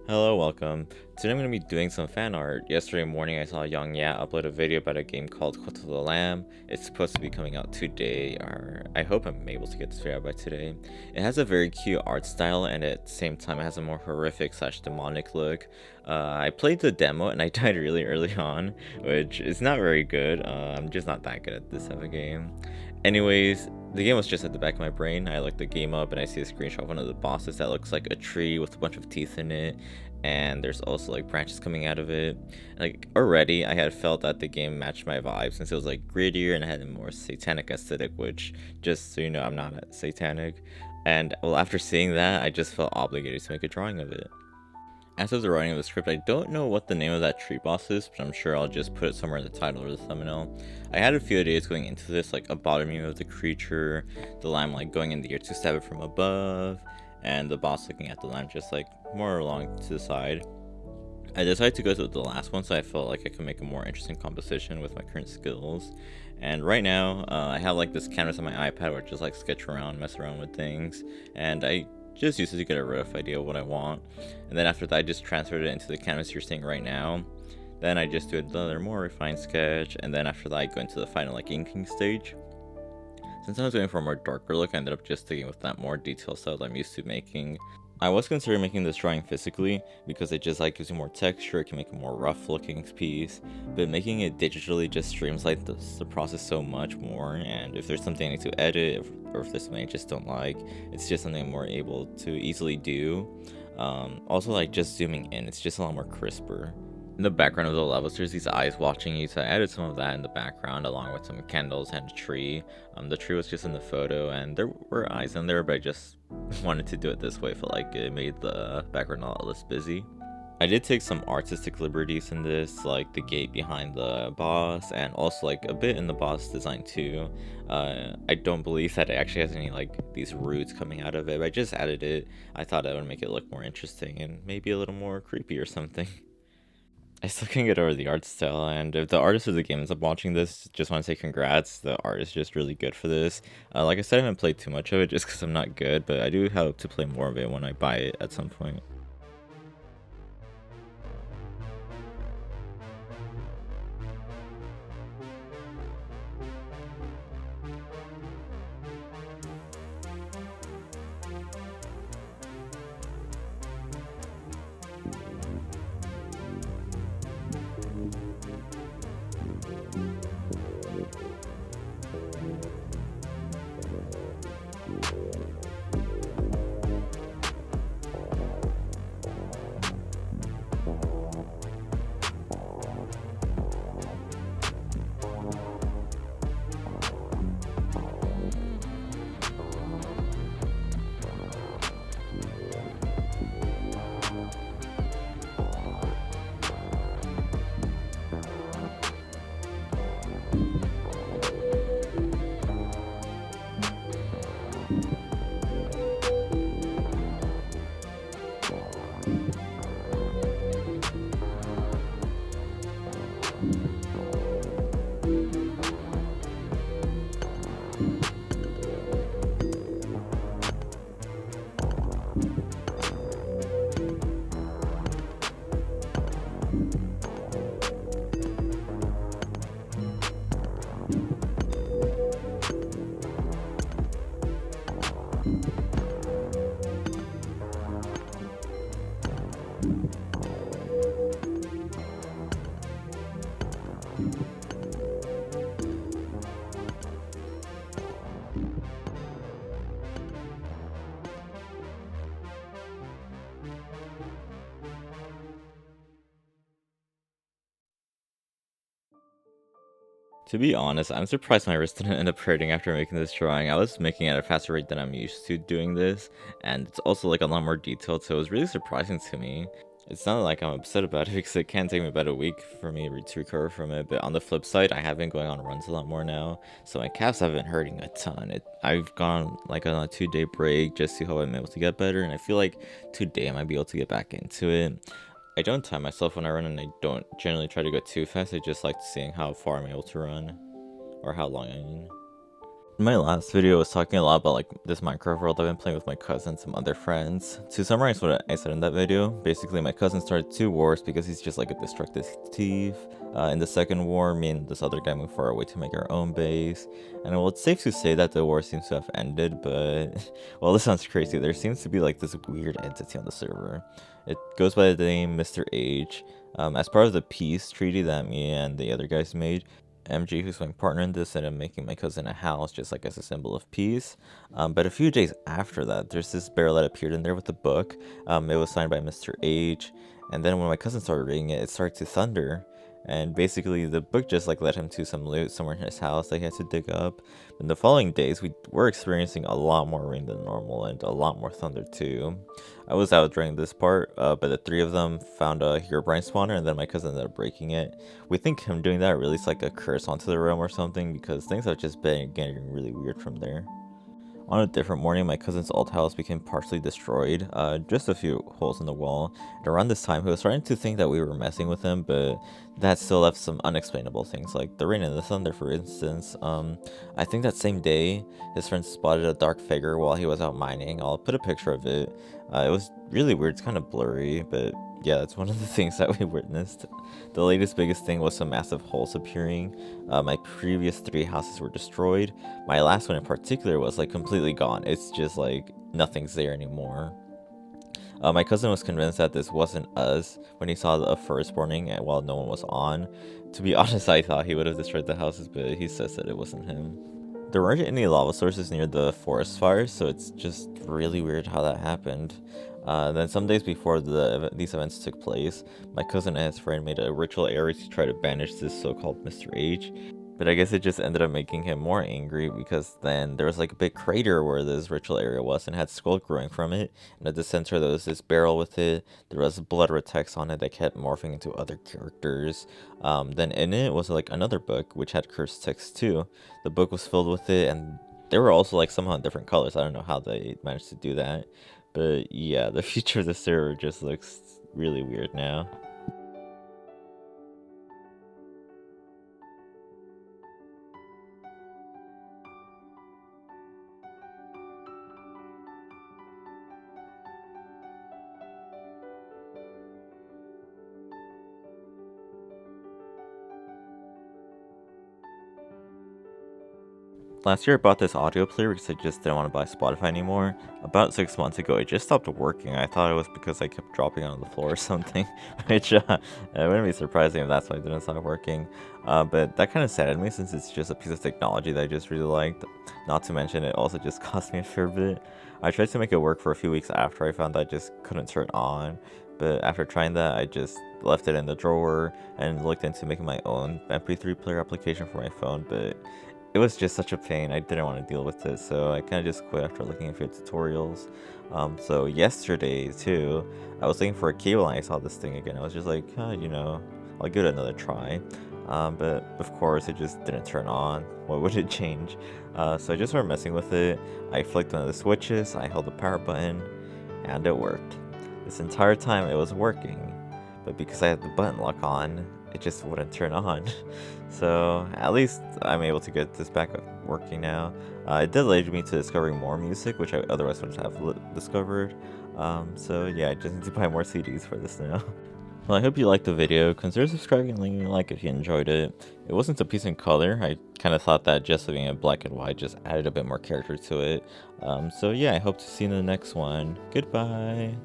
Hello, welcome. Today I'm going to be doing some fan art. Yesterday morning I saw Young Ya upload a video about a game called Cult of the Lamb. It's supposed to be coming out today, or I hope I'm able to get this video out by today. It has a very cute art style, and at the same time it has a more horrific / demonic look. I played the demo and I died really early on, which is not very good. I'm just not that good at this type of game. Anyways, the game was just at the back of my brain. I looked the game up and I see a screenshot of one of the bosses that looks like a tree with a bunch of teeth in it, and there's also like branches coming out of it. Like already I had felt that the game matched my vibe since it was like grittier and it had a more satanic aesthetic, which, just so you know, I'm not satanic. And well, after seeing that, I just felt obligated to make a drawing of it. As of the writing of the script, I don't know what the name of that tree boss is, but I'm sure I'll just put it somewhere in the title or the thumbnail. I had a few ideas going into this, like a bottoming of the creature, the lamb like going in the air to stab it from above, and the boss looking at the lamb just like more along to the side. I decided to go to the last one, so I felt like I could make a more interesting composition with my current skills. And right now, I have like this canvas on my iPad where I just like sketch around, mess around with things, and I just use it to get a rough idea of what I want. And then after that, I just transferred it into the canvas you're seeing right now. Then I just do another more refined sketch, and then after that I go into the final like inking stage. Since I was going for a more darker look, I ended up just sticking with that more detailed style that I'm used to making. I was considering making this drawing physically because it just like gives you more texture, it can make a more rough looking piece, but making it digitally just streamlines the process so much more, and if there's something I need to edit, or if there's something I just don't like, it's just something I'm more able to easily do. Also, like just zooming in, it's just a lot more crisper. In the background of the levels, there's these eyes watching you, so I added some of that in the background along with some candles and a tree. The tree was just in the photo, and there were eyes in there, but I just wanted to do it this way. Felt like it made the background a lot less busy. I did take some artistic liberties in this, like the gate behind the boss, and also like a bit in the boss design too. I don't believe that it actually has any like these roots coming out of it, but I just added it. I thought that would make it look more interesting and maybe a little more creepy or something. I still can't get over the art style, and if the artist of the game ends up watching this, just want to say congrats. The art is just really good for this. Like I said, I haven't played too much of it just because I'm not good, but I do hope to play more of it when I buy it at some point. To be honest, I'm surprised my wrist didn't end up hurting after making this drawing. I was making it at a faster rate than I'm used to doing this, and it's also like a lot more detailed, so it was really surprising to me. It's not like I'm upset about it because it can take me about a week for me to recover from it, but on the flip side, I have been going on runs a lot more now, so my calves have been hurting a ton. I've gone like on a 2-day break just to hope I'm able to get better, and I feel like today I might be able to get back into it. I don't time myself when I run, and I don't generally try to go too fast. I just like seeing how far I'm able to run, or how long I mean. In my last video, I was talking a lot about like this Minecraft world I've been playing with my cousin and some other friends. To summarize what I said in that video, basically my cousin started 2 wars because he's just like a destructive thief. In the second war, me and this other guy moved far away to make our own base. And well, it's safe to say that the war seems to have ended, but well, this sounds crazy. There seems to be like this weird entity on the server. It goes by the name Mr. H. As part of the peace treaty that me and the other guys made, MG, who's my partner in this, ended up making my cousin a house just like as a symbol of peace. But a few days after that, there's this barrel that appeared in there with a book. It was signed by Mr. H. And then when my cousin started reading it, it started to thunder. And basically, the book just like led him to some loot somewhere in his house that he had to dig up. In the following days, we were experiencing a lot more rain than normal and a lot more thunder too. I was out during this part, but the three of them found a Herobrine spawner, and then my cousin ended up breaking it. We think him doing that released like a curse onto the realm or something, because things have just been getting really weird from there. On a different morning, my cousin's old house became partially destroyed, just a few holes in the wall. And around this time, he was starting to think that we were messing with him, but that still left some unexplainable things, like the rain and the thunder, for instance. I think that same day, his friend spotted a dark figure while he was out mining. I'll put a picture of it. It was really weird, it's kind of blurry, but yeah, that's one of the things that we witnessed. The latest biggest thing was some massive holes appearing. My previous 3 houses were destroyed. My last one in particular was like completely gone. It's just like nothing's there anymore. My cousin was convinced that this wasn't us when he saw the first warning while no one was on. To be honest, I thought he would have destroyed the houses, but he says that it wasn't him. There weren't any lava sources near the forest fires, so it's just really weird how that happened. Then some days before these events took place, my cousin and his friend made a ritual area to try to banish this so-called Mr. H. But I guess it just ended up making him more angry, because then there was like a big crater where this ritual area was and had skull growing from it. And at the center there was this barrel with it. There was blood red text on it that kept morphing into other characters. Then in it was like another book which had cursed text too. The book was filled with it, and they were also like somehow in different colors. I don't know how they managed to do that. But yeah, the future of the server just looks really weird now. Last year I bought this audio player because I just didn't want to buy Spotify anymore. About 6 months ago it just stopped working. I thought it was because I kept dropping on the floor or something, which it wouldn't be surprising if that's why it didn't stop working. But that kind of saddened me, since it's just a piece of technology that I just really liked. Not to mention it also just cost me a fair bit. I tried to make it work for a few weeks after I found that I just couldn't turn it on. But after trying that, I just left it in the drawer and looked into making my own MP3 player application for my phone, but it was just such a pain. I didn't want to deal with it, so I kind of just quit after looking at a few tutorials. So yesterday too, I was looking for a cable and I saw this thing again. I was just like, I'll give it another try. But of course it just didn't turn on. What would it change? So I just started messing with it. I flicked one of the switches, I held the power button, and it worked. This entire time it was working, but because I had the button lock on, it just wouldn't turn on. So at least I'm able to get this back working now. It did lead me to discovering more music, which I otherwise wouldn't have discovered. So yeah, I just need to buy more CDs for this now. Well, I hope you liked the video. Consider subscribing and leaving a like if you enjoyed it. It wasn't a piece in color. I kind of thought that just leaving it black and white just added a bit more character to it. So yeah, I hope to see you in the next one. Goodbye!